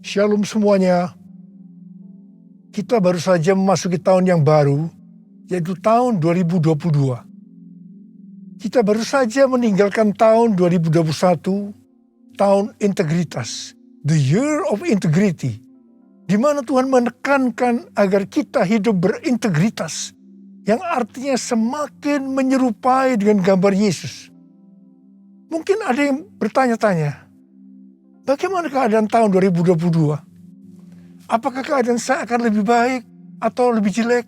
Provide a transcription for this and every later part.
Shalom semuanya. Kita baru saja memasuki tahun yang baru, yaitu tahun 2022. Kita baru saja meninggalkan tahun 2021, tahun integritas, the year of integrity, di mana Tuhan menekankan agar kita hidup berintegritas, yang artinya semakin menyerupai dengan gambar Yesus. Mungkin ada yang bertanya-tanya, bagaimana keadaan tahun 2022? Apakah keadaan saya akan lebih baik atau lebih jelek?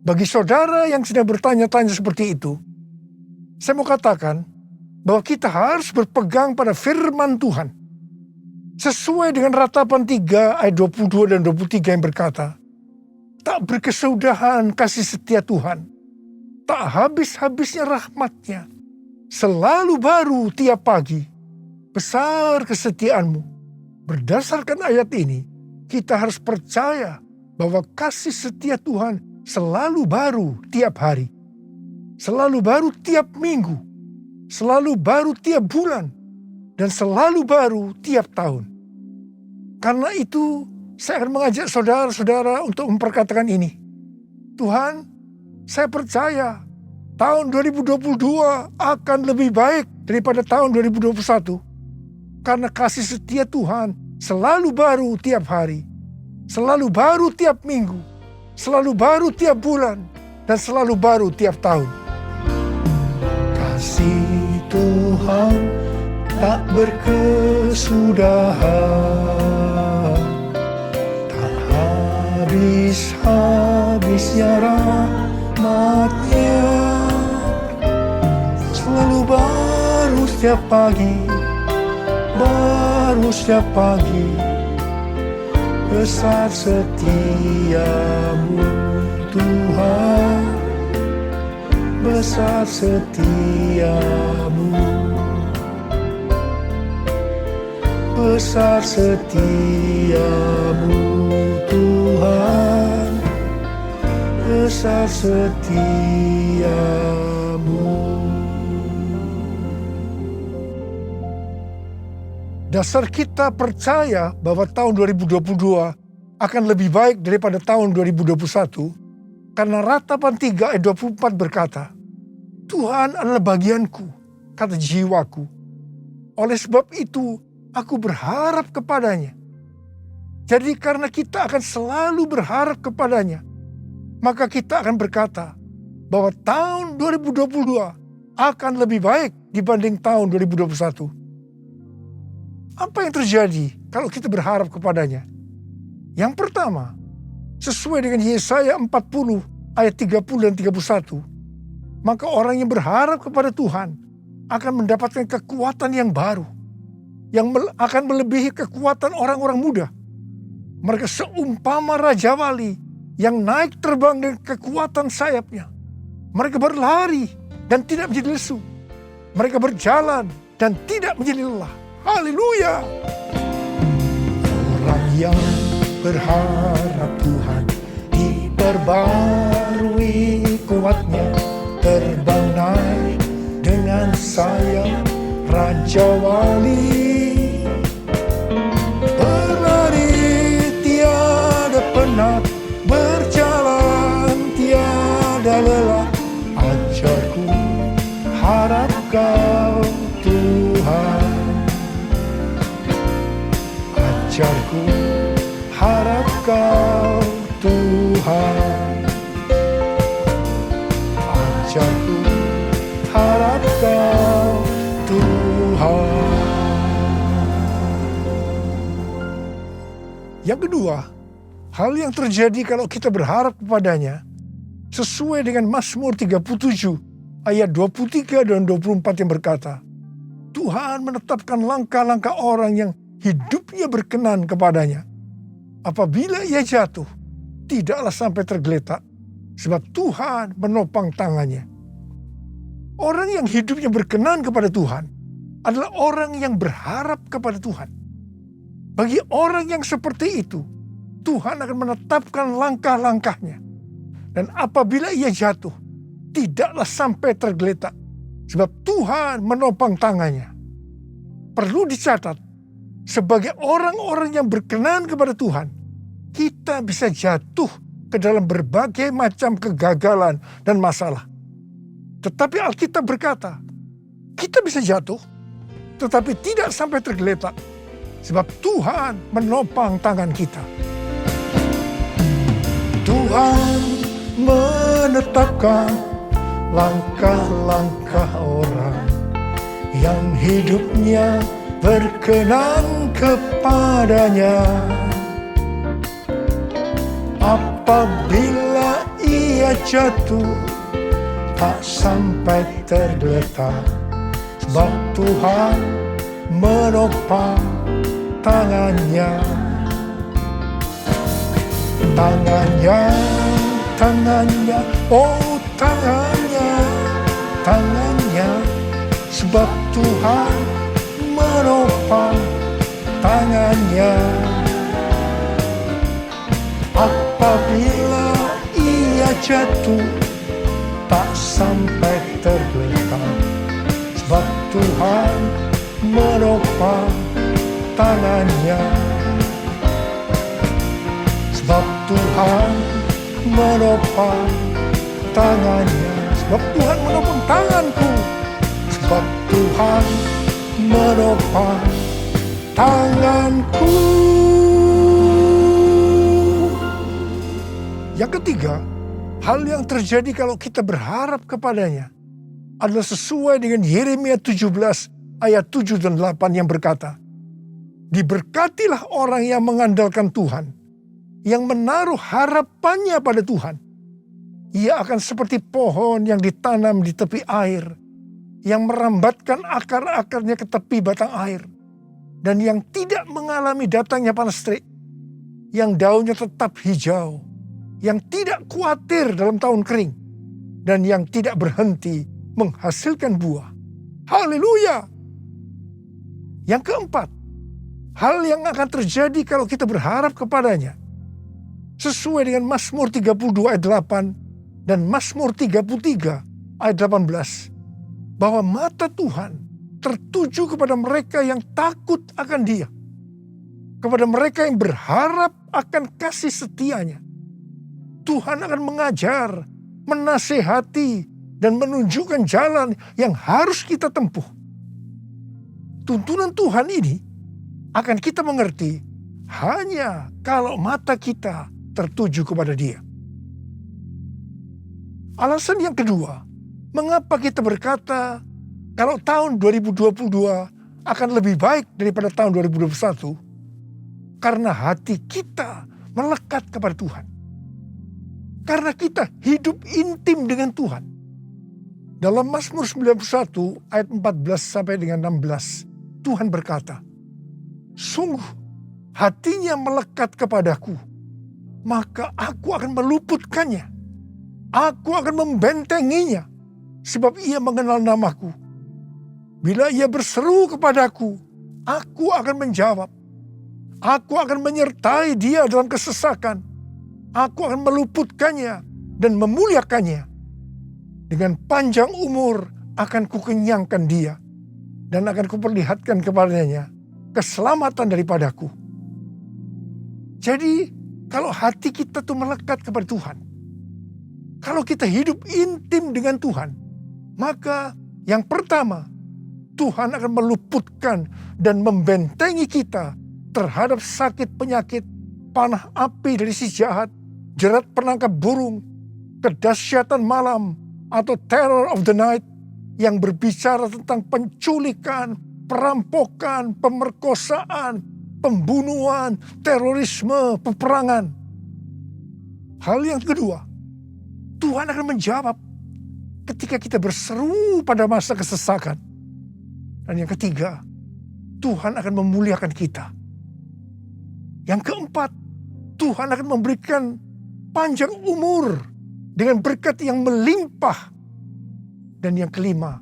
Bagi saudara yang sedang bertanya-tanya seperti itu, saya mau katakan bahwa kita harus berpegang pada firman Tuhan. Sesuai dengan Ratapan 3 ayat 22 dan 23 yang berkata, tak berkesudahan kasih setia Tuhan, tak habis-habisnya rahmatnya, selalu baru tiap pagi, besar kesetiaanmu. Berdasarkan ayat ini, kita harus percaya bahwa kasih setia Tuhan selalu baru tiap hari, selalu baru tiap minggu, selalu baru tiap bulan, dan selalu baru tiap tahun. Karena itu, saya akan mengajak saudara-saudara untuk memperkatakan ini. Tuhan, saya percaya tahun 2022 akan lebih baik daripada tahun 2021. Karena kasih setia Tuhan selalu baru tiap hari, selalu baru tiap minggu, selalu baru tiap bulan, dan selalu baru tiap tahun. Kasih Tuhan tak berkesudahan, tak habis-habisnya rahmatnya, selalu baru setiap pagi, baru setiap pagi, besar setiamu Tuhan, besar setiamu, besar setiamu Tuhan, besar setiamu. Dasar kita percaya bahwa tahun 2022 akan lebih baik daripada tahun 2021 karena Ratapan 3 ayat 24 berkata, Tuhan adalah bagianku, kata jiwaku. Oleh sebab itu, aku berharap kepadanya. Jadi karena kita akan selalu berharap kepadanya, maka kita akan berkata bahwa tahun 2022 akan lebih baik dibanding tahun 2021. Apa yang terjadi kalau kita berharap kepadanya? Yang pertama, sesuai dengan Yesaya 40 ayat 30 dan 31, maka orang yang berharap kepada Tuhan akan mendapatkan kekuatan yang baru, yang akan melebihi kekuatan orang-orang muda. Mereka seumpama Raja Wali yang naik terbang dengan kekuatan sayapnya. Mereka berlari dan tidak menjadi lesu. Mereka berjalan dan tidak menjadi lelah. Haleluya. Orang yang berharap Tuhan diperbarui kuatnya, terbang naik dengan sayap Raja Wali, berlari tiada penat, berjalan tiada lelah. Ajarku harap kau Tuhan, ajarku harap kau Tuhan, ajarku harap kau Tuhan. Yang kedua, hal yang terjadi kalau kita berharap kepadanya sesuai dengan Mazmur 37 ayat 23 dan 24 yang berkata, Tuhan menetapkan langkah-langkah orang yang hidupnya berkenan kepadanya. Apabila ia jatuh, tidaklah sampai tergeletak, sebab Tuhan menopang tangannya. Orang yang hidupnya berkenan kepada Tuhan adalah orang yang berharap kepada Tuhan. Bagi orang yang seperti itu, Tuhan akan menetapkan langkah-langkahnya. Dan apabila ia jatuh, tidaklah sampai tergeletak, sebab Tuhan menopang tangannya. Perlu dicatat, sebagai orang-orang yang berkenan kepada Tuhan, kita bisa jatuh ke dalam berbagai macam kegagalan dan masalah. Tetapi Alkitab berkata, kita bisa jatuh, tetapi tidak sampai tergeletak. Sebab Tuhan menopang tangan kita. Tuhan menetapkan langkah-langkah orang yang hidupnya berkenan kepadanya. Apabila ia jatuh, tak sampai tergeletak. Sebab Tuhan menopang tangannya. Tangannya, oh tangannya. Sebab Tuhan menopang tangannya. Apabila ia jatuh, tak sampai tergeletak. Sebab Tuhan menopang tangannya. Sebab Tuhan menopang tangannya. Sebab Tuhan menopang tanganku. Sebab Tuhan menopang tanganku. Yang ketiga, hal yang terjadi kalau kita berharap kepadanya adalah sesuai dengan Yeremia 17 ayat 7 dan 8 yang berkata, diberkatilah orang yang mengandalkan Tuhan, yang menaruh harapannya pada Tuhan. Ia akan seperti pohon yang ditanam di tepi air, yang merambatkan akar-akarnya ke tepi batang air, dan yang tidak mengalami datangnya panas terik, yang daunnya tetap hijau, yang tidak khawatir dalam tahun kering, dan yang tidak berhenti menghasilkan buah. Haleluya! Yang keempat, hal yang akan terjadi kalau kita berharap kepadanya, sesuai dengan Mazmur 32 ayat 8 dan Mazmur 33 ayat 18, bahwa mata Tuhan tertuju kepada mereka yang takut akan Dia, kepada mereka yang berharap akan kasih setianya. Tuhan akan mengajar, menasehati, dan menunjukkan jalan yang harus kita tempuh. Tuntunan Tuhan ini akan kita mengerti hanya kalau mata kita tertuju kepada Dia. Alasan yang kedua, mengapa kita berkata kalau tahun 2022 akan lebih baik daripada tahun 2021? Karena hati kita melekat kepada Tuhan. Karena kita hidup intim dengan Tuhan. Dalam Mazmur 91 ayat 14 sampai dengan 16, Tuhan berkata, sungguh hatinya melekat kepadaku, maka aku akan meluputkannya. Aku akan membentenginya, sebab ia mengenal namaku. Bila ia berseru kepadaku, aku akan menjawab. Aku akan menyertai dia dalam kesesakan. Aku akan meluputkannya dan memuliakannya. Dengan panjang umur akan kukenyangkan dia, dan akan kuperlihatkan kepadanya keselamatan daripadaku. Jadi kalau hati kita tuh melekat kepada Tuhan, kalau kita hidup intim dengan Tuhan, maka yang pertama, Tuhan akan meluputkan dan membentengi kita terhadap sakit penyakit, panah api dari si jahat, jerat penangkap burung, kedahsyatan malam, atau terror of the night yang berbicara tentang penculikan, perampokan, pemerkosaan, pembunuhan, terorisme, peperangan. Hal yang kedua, Tuhan akan menjawab ketika kita berseru pada masa kesesakan. Dan yang ketiga, Tuhan akan memuliakan kita. Yang keempat, Tuhan akan memberikan panjang umur dengan berkat yang melimpah. Dan yang kelima,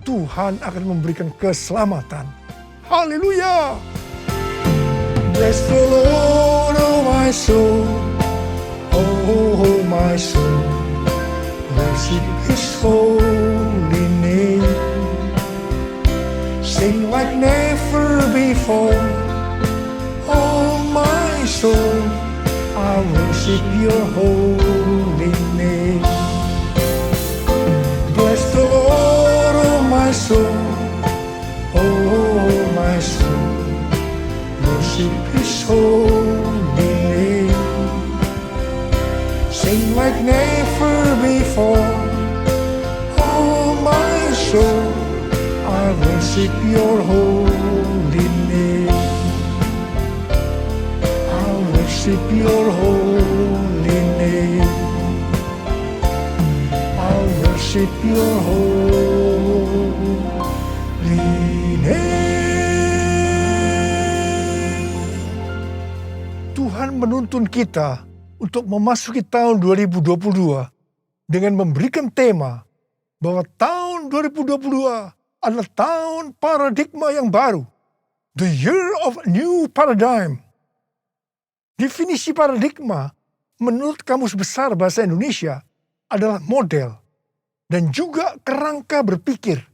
Tuhan akan memberikan keselamatan. Haleluya! Bless the Lord, oh my soul, oh my soul, worship His holy name. Sing like never before, soul, I worship your holy name. Bless the Lord, oh my soul, oh my soul, worship his holy name. Sing like never before, oh my soul, I worship your holy name. I worship your holy name. I worship your holy name. Tuhan menuntun kita untuk memasuki tahun 2022 dengan memberikan tema bahwa tahun 2022 adalah tahun paradigma yang baru. The year of new paradigm. Definisi paradigma menurut Kamus Besar Bahasa Indonesia adalah model dan juga kerangka berpikir.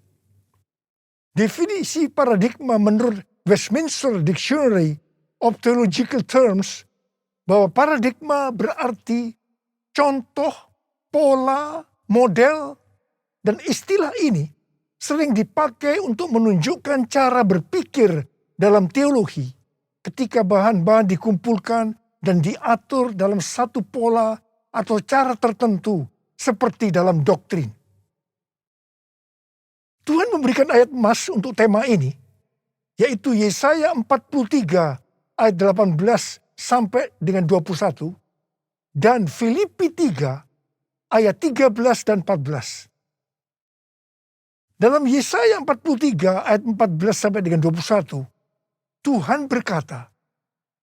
Definisi paradigma menurut Westminster Dictionary of Theological Terms bahwa paradigma berarti contoh, pola, model, dan istilah ini sering dipakai untuk menunjukkan cara berpikir dalam teologi ketika bahan-bahan dikumpulkan dan diatur dalam satu pola atau cara tertentu seperti dalam doktrin. Tuhan memberikan ayat emas untuk tema ini, yaitu Yesaya 43 ayat 18 sampai dengan 21 dan Filipi 3 ayat 13 dan 14. Dalam Yesaya 43 ayat 14 sampai dengan 21, Tuhan berkata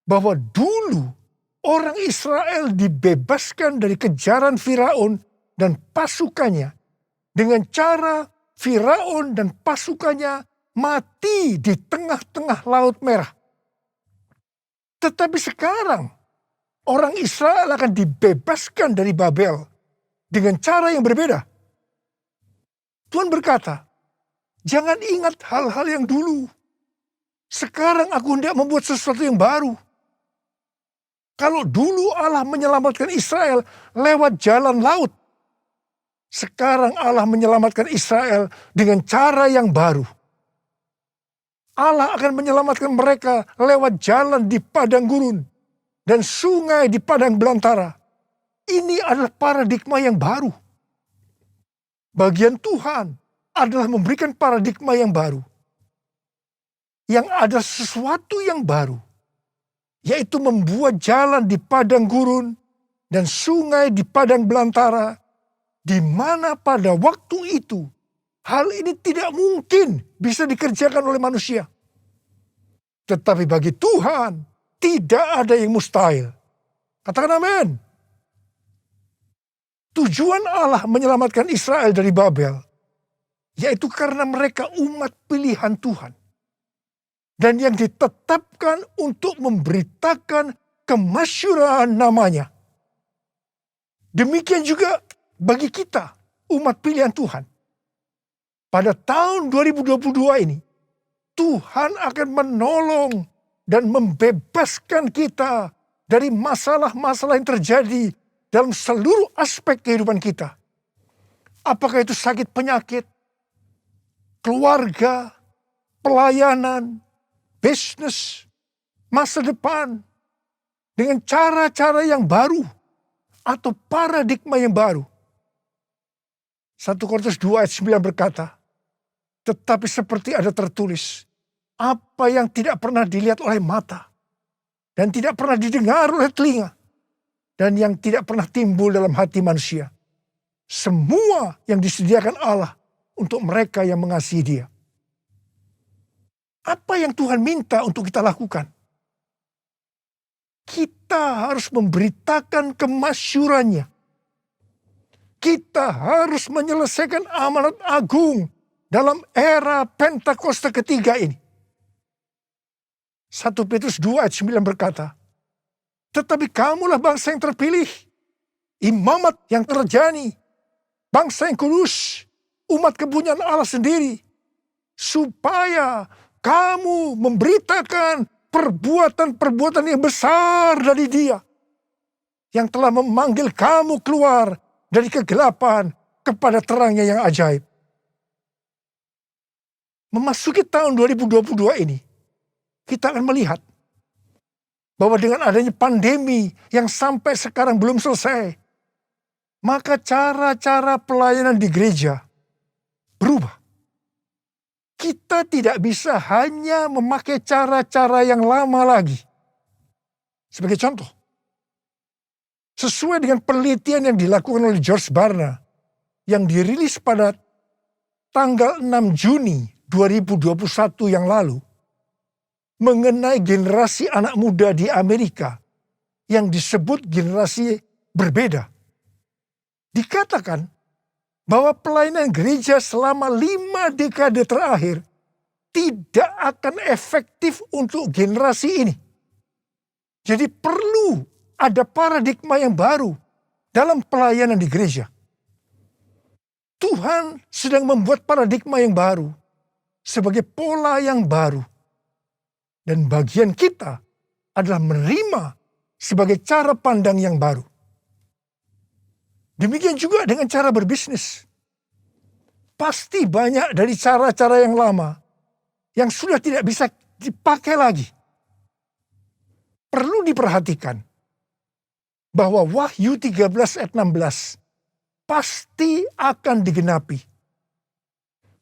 bahwa dulu orang Israel dibebaskan dari kejaran Firaun dan pasukannya dengan cara Firaun dan pasukannya mati di tengah-tengah Laut Merah. Tetapi sekarang orang Israel akan dibebaskan dari Babel dengan cara yang berbeda. Tuhan berkata, jangan ingat hal-hal yang dulu. Sekarang aku hendak membuat sesuatu yang baru. Kalau dulu Allah menyelamatkan Israel lewat jalan laut, sekarang Allah menyelamatkan Israel dengan cara yang baru. Allah akan menyelamatkan mereka lewat jalan di padang gurun dan sungai di padang belantara. Ini adalah paradigma yang baru. Bagian Tuhan adalah memberikan paradigma yang baru. Yang ada sesuatu yang baru, yaitu membuat jalan di padang gurun dan sungai di padang belantara, di mana pada waktu itu hal ini tidak mungkin bisa dikerjakan oleh manusia. Tetapi bagi Tuhan tidak ada yang mustahil. Katakan amin. Tujuan Allah menyelamatkan Israel dari Babel, yaitu karena mereka umat pilihan Tuhan. Dan yang ditetapkan untuk memberitakan kemasyhuraan namanya. Demikian juga bagi kita, umat pilihan Tuhan. Pada tahun 2022 ini, Tuhan akan menolong dan membebaskan kita dari masalah-masalah yang terjadi dalam seluruh aspek kehidupan kita. Apakah itu sakit penyakit, keluarga, pelayanan, bisnis, masa depan, dengan cara-cara yang baru atau paradigma yang baru. 1 Korintus 2 ayat 9 berkata, tetapi seperti ada tertulis, apa yang tidak pernah dilihat oleh mata, dan tidak pernah didengar oleh telinga, dan yang tidak pernah timbul dalam hati manusia. Semua yang disediakan Allah untuk mereka yang mengasihi Dia. Apa yang Tuhan minta untuk kita lakukan? Kita harus memberitakan kemasyhurannya. Kita harus menyelesaikan amanat agung dalam era Pentakosta ketiga ini. 1 Petrus 2 ayat 9 berkata, tetapi kamulah bangsa yang terpilih, imamat yang terjani, bangsa yang kudus, umat kepunyaan Allah sendiri, supaya kamu memberitakan perbuatan-perbuatan yang besar dari Dia, yang telah memanggil kamu keluar dari kegelapan kepada terangnya yang ajaib. Memasuki tahun 2022 ini, kita akan melihat bahwa dengan adanya pandemi yang sampai sekarang belum selesai, maka cara-cara pelayanan di gereja berubah. Kita tidak bisa hanya memakai cara-cara yang lama lagi. Sebagai contoh, sesuai dengan penelitian yang dilakukan oleh George Barna, yang dirilis pada tanggal 6 Juni 2021 yang lalu, mengenai generasi anak muda di Amerika yang disebut generasi berbeda. Dikatakan bahwa pelayanan gereja selama 5 dekade terakhir tidak akan efektif untuk generasi ini. Jadi perlu ada paradigma yang baru dalam pelayanan di gereja. Tuhan sedang membuat paradigma yang baru sebagai pola yang baru. Dan bagian kita adalah menerima sebagai cara pandang yang baru. Demikian juga dengan cara berbisnis. Pasti banyak dari cara-cara yang lama yang sudah tidak bisa dipakai lagi. Perlu diperhatikan bahwa Wahyu 13 ayat 16 pasti akan digenapi.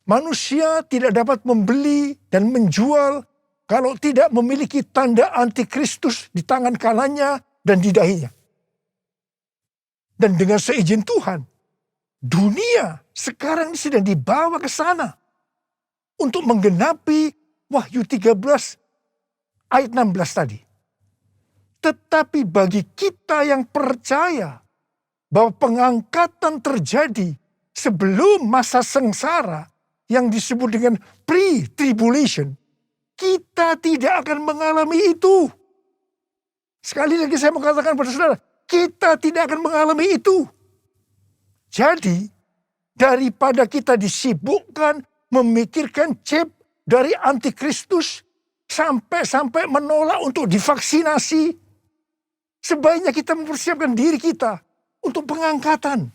Manusia tidak dapat membeli dan menjual kalau tidak memiliki tanda antikristus di tangan kanannya dan di dahinya. Dan dengan seizin Tuhan, dunia sekarang sedang dibawa ke sana untuk menggenapi Wahyu 13 ayat 16 tadi. Tetapi bagi kita yang percaya bahwa pengangkatan terjadi sebelum masa sengsara yang disebut dengan pre-tribulation, kita tidak akan mengalami itu. Sekali lagi saya mau katakan pada saudara, kita tidak akan mengalami itu. Jadi, daripada kita disibukkan memikirkan chip dari antikristus sampai menolak untuk divaksinasi, sebaiknya kita mempersiapkan diri kita untuk pengangkatan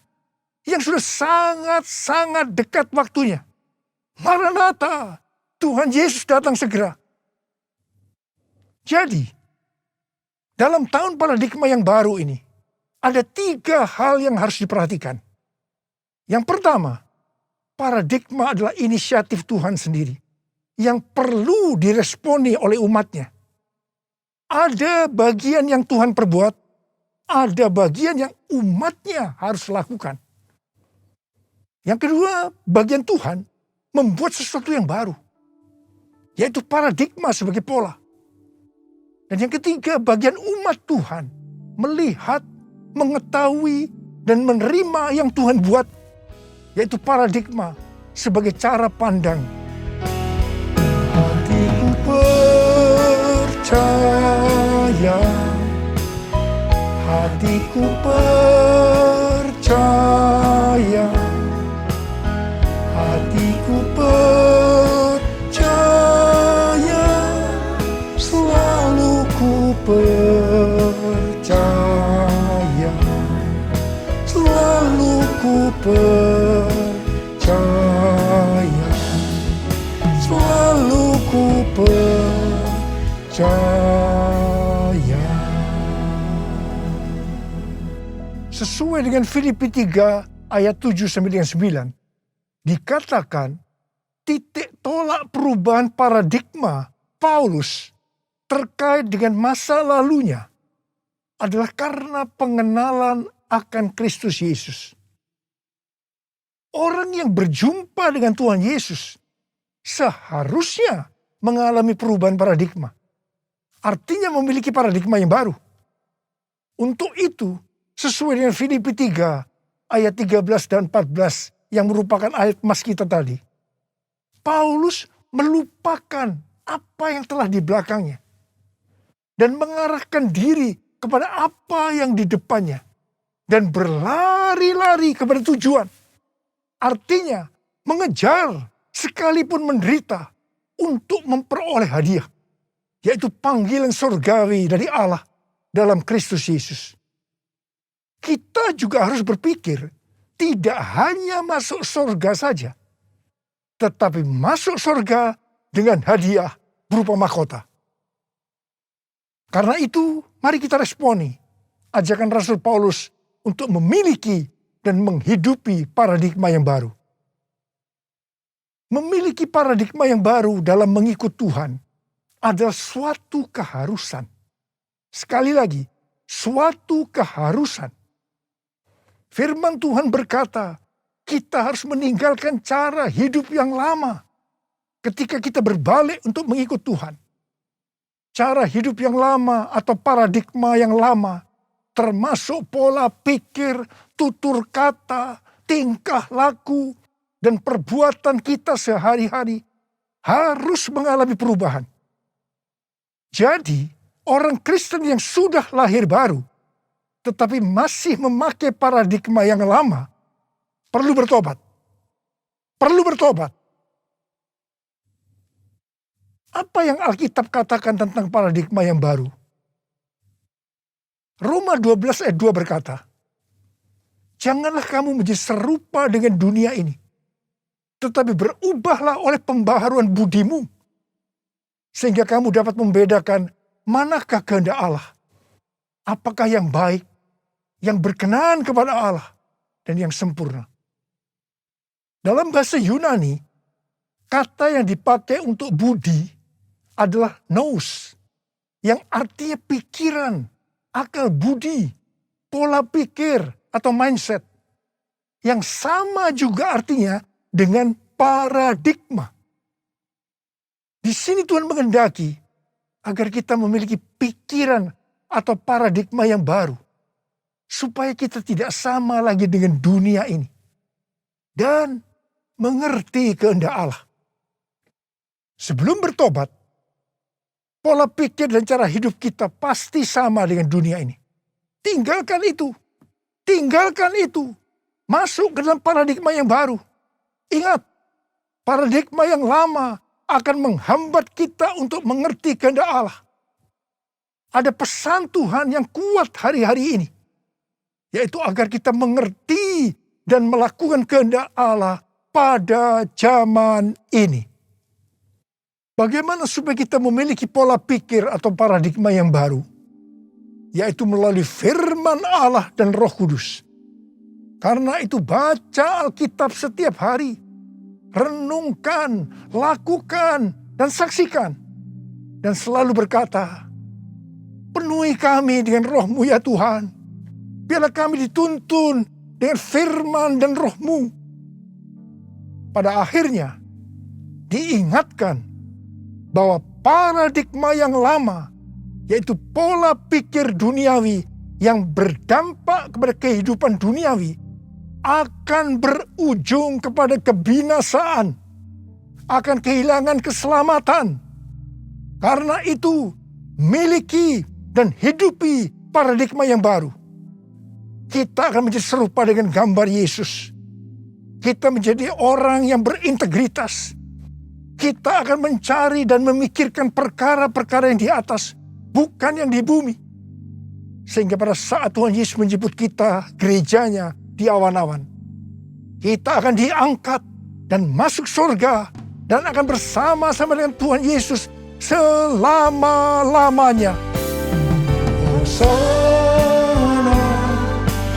yang sudah sangat-sangat dekat waktunya. Maranatha, Tuhan Yesus datang segera. Jadi, dalam tahun paradigma yang baru ini, ada 3 hal yang harus diperhatikan. Yang pertama, paradigma adalah inisiatif Tuhan sendiri yang perlu diresponi oleh umatnya. Ada bagian yang Tuhan perbuat, ada bagian yang umatnya harus lakukan. Yang kedua, bagian Tuhan membuat sesuatu yang baru, yaitu paradigma sebagai pola. Dan yang ketiga, bagian umat Tuhan melihat, mengetahui, dan menerima yang Tuhan buat, yaitu paradigma sebagai cara pandang. Hatiku percaya, hatiku percaya, hatiku percaya, selalu ku percaya, selalu ku percaya, selalu ku percaya. Sesuai dengan Filipi 3 ayat 7 sampai dengan 9, dikatakan titik tolak perubahan paradigma Paulus terkait dengan masa lalunya adalah karena pengenalan akan Kristus Yesus. Orang yang berjumpa dengan Tuhan Yesus seharusnya mengalami perubahan paradigma. Artinya memiliki paradigma yang baru. Untuk itu, sesuai dengan Filipi 3 ayat 13 dan 14 yang merupakan ayat emas kita tadi, Paulus melupakan apa yang telah di belakangnya dan mengarahkan diri kepada apa yang di depannya dan berlari-lari kepada tujuan. Artinya mengejar sekalipun menderita untuk memperoleh hadiah, yaitu panggilan surgawi dari Allah dalam Kristus Yesus. Kita juga harus berpikir tidak hanya masuk surga saja, tetapi masuk surga dengan hadiah berupa mahkota. Karena itu, mari kita responi ajakan Rasul Paulus untuk memiliki dan menghidupi paradigma yang baru. Memiliki paradigma yang baru dalam mengikut Tuhan adalah suatu keharusan. Sekali lagi, suatu keharusan. Firman Tuhan berkata, kita harus meninggalkan cara hidup yang lama ketika kita berbalik untuk mengikut Tuhan. Cara hidup yang lama atau paradigma yang lama, termasuk pola pikir, tutur kata, tingkah laku, dan perbuatan kita sehari-hari harus mengalami perubahan. Jadi, orang Kristen yang sudah lahir baru, tetapi masih memakai paradigma yang lama, perlu bertobat. Perlu bertobat. Apa yang Alkitab katakan tentang paradigma yang baru? Roma 12 ayat 2 berkata, janganlah kamu menjadi serupa dengan dunia ini, tetapi berubahlah oleh pembaharuan budimu, sehingga kamu dapat membedakan manakah kehendak Allah, apakah yang baik, yang berkenan kepada Allah, dan yang sempurna. Dalam bahasa Yunani, kata yang dipakai untuk budi adalah nous, yang artinya pikiran, akal budi, pola pikir atau mindset. Yang sama juga artinya dengan paradigma. Di sini Tuhan menghendaki agar kita memiliki pikiran atau paradigma yang baru. Supaya kita tidak sama lagi dengan dunia ini. Dan mengerti kehendak Allah. Sebelum bertobat, pola pikir dan cara hidup kita pasti sama dengan dunia ini. Tinggalkan itu. Tinggalkan itu. Masuk ke dalam paradigma yang baru. Ingat, paradigma yang lama akan menghambat kita untuk mengerti kehendak Allah. Ada pesan Tuhan yang kuat hari-hari ini. Yaitu agar kita mengerti dan melakukan kehendak Allah pada zaman ini. Bagaimana supaya kita memiliki pola pikir atau paradigma yang baru? Yaitu melalui firman Allah dan Roh Kudus. Karena itu baca Alkitab setiap hari. Renungkan, lakukan, dan saksikan. Dan selalu berkata, penuhi kami dengan Roh-Mu ya Tuhan. Biarlah kami dituntun dengan firman dan Roh-Mu. Pada akhirnya, diingatkan bahwa paradigma yang lama, yaitu pola pikir duniawi yang berdampak kepada kehidupan duniawi, akan berujung kepada kebinasaan, akan kehilangan keselamatan. Karena itu, miliki dan hidupi paradigma yang baru. Kita akan menjadi serupa dengan gambar Yesus. Kita menjadi orang yang berintegritas. Kita akan mencari dan memikirkan perkara-perkara yang di atas, bukan yang di bumi. Sehingga pada saat Tuhan Yesus menjemput kita, gerejanya di awan-awan, kita akan diangkat dan masuk surga dan akan bersama-sama dengan Tuhan Yesus selama-lamanya. Hosana,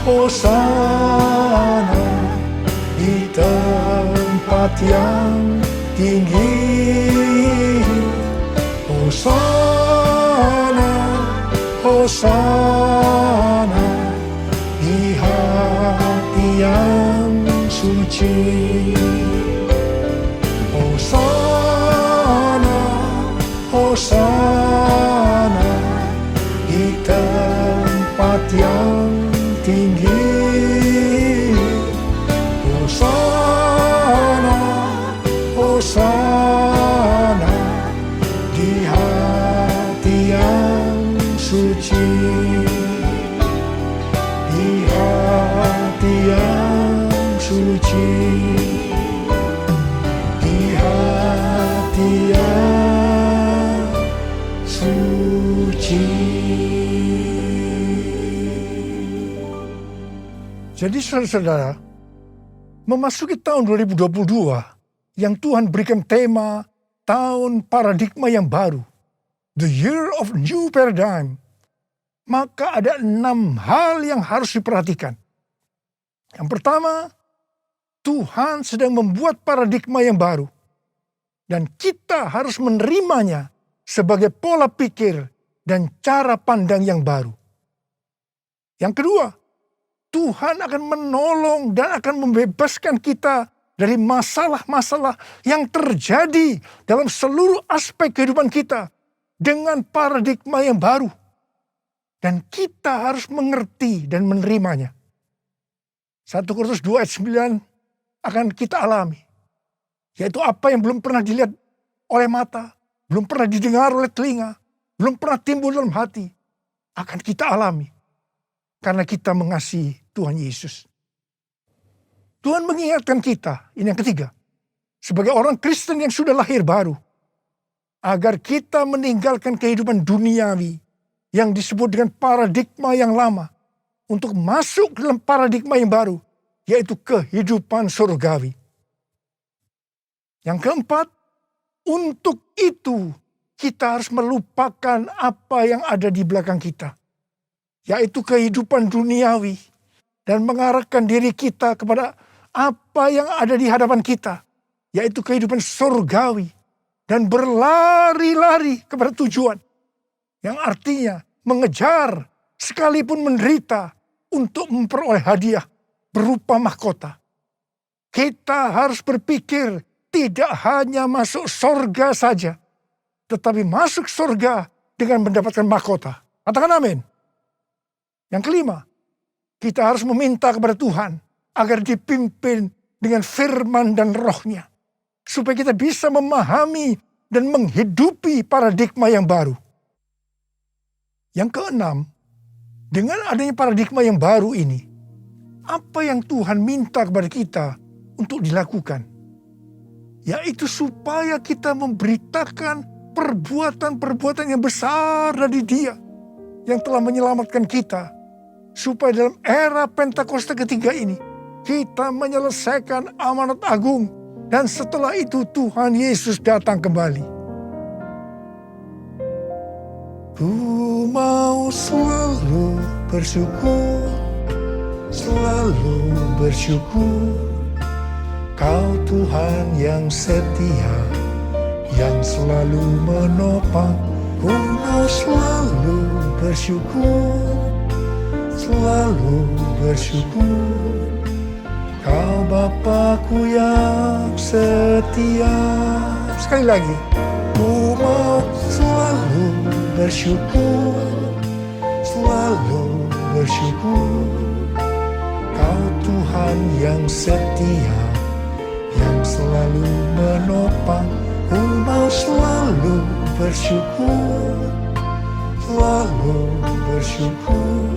Hosana, di tempat yang tinggi. Hosana, Hosana, di hati yang suci. Hosana, Hosana, di tempat yang tinggi. Hosana, Hosana, di hati yang suci. Di hati yang suci. Di hati yang suci. Jadi saudara-saudara, memasuki tahun 2022 yang Tuhan berikan tema tahun paradigma yang baru, the year of new paradigm, maka ada 6 hal yang harus diperhatikan. Yang pertama, Tuhan sedang membuat paradigma yang baru dan kita harus menerimanya sebagai pola pikir dan cara pandang yang baru. Yang kedua, Tuhan akan menolong dan akan membebaskan kita dari masalah-masalah yang terjadi dalam seluruh aspek kehidupan kita dengan paradigma yang baru. Dan kita harus mengerti dan menerimanya. 1 Korintus 2 ayat 9 akan kita alami. Yaitu apa yang belum pernah dilihat oleh mata, belum pernah didengar oleh telinga, belum pernah timbul dalam hati, akan kita alami. Karena kita mengasihi Tuhan Yesus. Tuhan mengingatkan kita, ini yang ketiga, sebagai orang Kristen yang sudah lahir baru, agar kita meninggalkan kehidupan duniawi yang disebut dengan paradigma yang lama, untuk masuk dalam paradigma yang baru, yaitu kehidupan surgawi. Yang keempat, untuk itu kita harus melupakan apa yang ada di belakang kita, yaitu kehidupan duniawi, dan mengarahkan diri kita kepada apa yang ada di hadapan kita, yaitu kehidupan surgawi, dan berlari-lari kepada tujuan, yang artinya mengejar sekalipun menderita untuk memperoleh hadiah berupa mahkota. Kita harus berpikir tidak hanya masuk surga saja, tetapi masuk surga dengan mendapatkan mahkota. Katakan amin. Yang kelima, kita harus meminta kepada Tuhan agar dipimpin dengan firman dan rohnya, supaya kita bisa memahami dan menghidupi paradigma yang baru. Yang keenam, dengan adanya paradigma yang baru ini, apa yang Tuhan minta kepada kita untuk dilakukan? Yaitu supaya kita memberitakan perbuatan-perbuatan yang besar dari Dia yang telah menyelamatkan kita, supaya dalam era Pentakosta ketiga ini kita menyelesaikan amanat agung, dan setelah itu Tuhan Yesus datang kembali. Ku mau selalu bersyukur, selalu bersyukur. Kau Tuhan yang setia, yang selalu menopang. Ku mau selalu bersyukur, selalu bersyukur. Kau Bapa-Ku yang setia. Sekali lagi. Ku mau selalu bersyukur, selalu bersyukur. Kau Tuhan yang setia, yang selalu menopang. Ku mau selalu bersyukur, selalu bersyukur.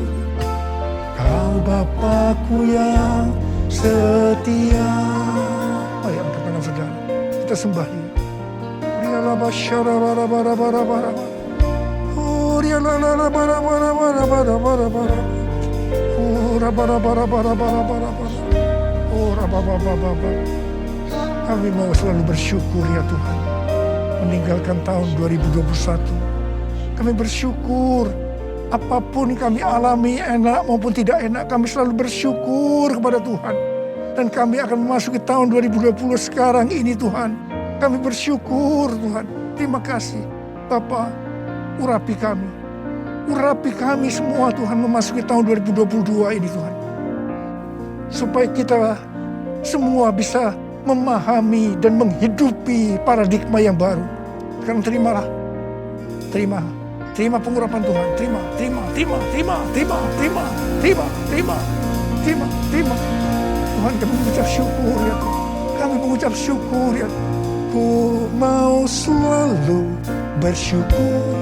Kau Bapa-Ku yang setia. Mari angkat tangan saudara, kita sembah Dia. Kami mau selalu bersyukur ya Tuhan, meninggalkan tahun 2021. Kami bersyukur apapun kami alami, enak maupun tidak enak, kami selalu bersyukur kepada Tuhan. Dan kami akan memasuki tahun 2020 sekarang ini Tuhan. Kami bersyukur Tuhan. Terima kasih Bapa, urapi kami. Urapi kami semua Tuhan memasuki tahun 2022 ini Tuhan. Supaya kita semua bisa memahami dan menghidupi paradigma yang baru. Sekarang terimalah. Terima pengurapan Tuhan. Terima. Tuhan, kami mengucap syukur ya Tuhan. Kami mengucap syukur ya Tuhan. Ku mau selalu bersyukur,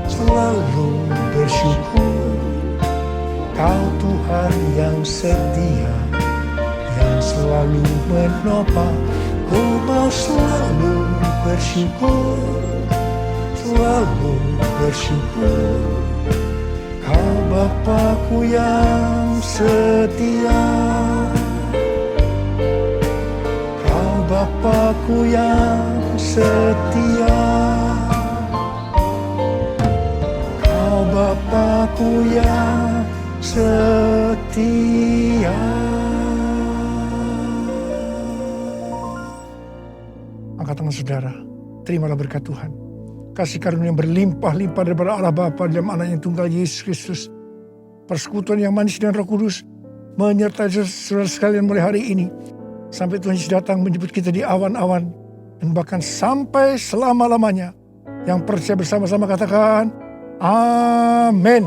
selalu bersyukur. Kau Tuhan yang setia, yang selalu menopang. Ku mau selalu bersyukur, selalu bersyukur. Kau Bapakku yang setia, Kau Bapakku yang setia, Kau Bapakku yang setia. Angkat tangan saudara, terimalah berkat Tuhan. Kasih karunia yang berlimpah-limpah daripada Allah Bapa dalam Anak yang tunggal Yesus Kristus. Persekutuan yang manis dan Roh Kudus menyertai saudara sekalian mulai hari ini. Sampai Tuhan Yesus datang menjemput kita di awan-awan. Dan bahkan sampai selama-lamanya. Yang percaya bersama-sama katakan, Amin.